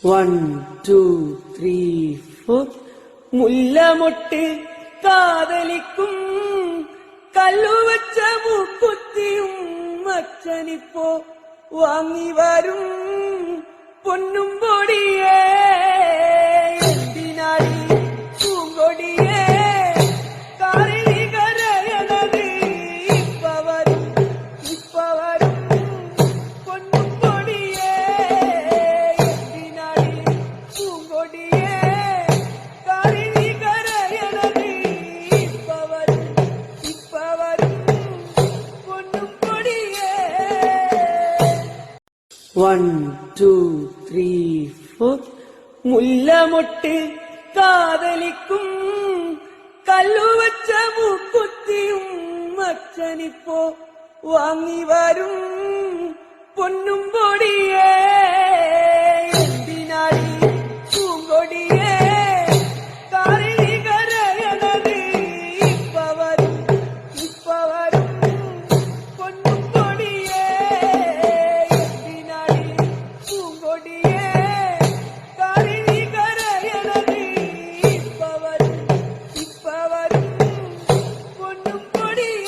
1, 2, 3, 4. മുല്ലമൊട്ട് കാതലിക്കും കല്ലുവച്ച മൂക്കുത്തിയും അച്ഛനിപ്പോ വാങ്ങി വരും പൊന്നും പൊടിയേ എന്തിനാടി പൂങ്കൊടിയേ കാറിലി കരയണത് ഇപ്പ വരും പൊന്നും പൊടിയേ എന്തിനാടി പൂങ്കൊടിയേ കാറിലി കരയണത് ഇപ്പ വരും പൊന്നും പൊടിയേ. 1, 2, 3, 4. മുല്ലമൊട്ട് കാതലിക്കും കല്ലുവച്ച മൂക്കുത്തിയും അച്ഛനിപ്പോ വാങ്ങി വരും പൊന്നും പൊടിയേ എന്തിനാടി പൂങ്കൊടിയേ കാറിലി കരയണത് ഇപ്പ വരും പൊന്നും പൊടിയേ എന്തിനാടി പൂങ്കൊടിയേ കാറിലി കരയണത് ഇപ്പ വരും പൊന്നും പൊടിയേ.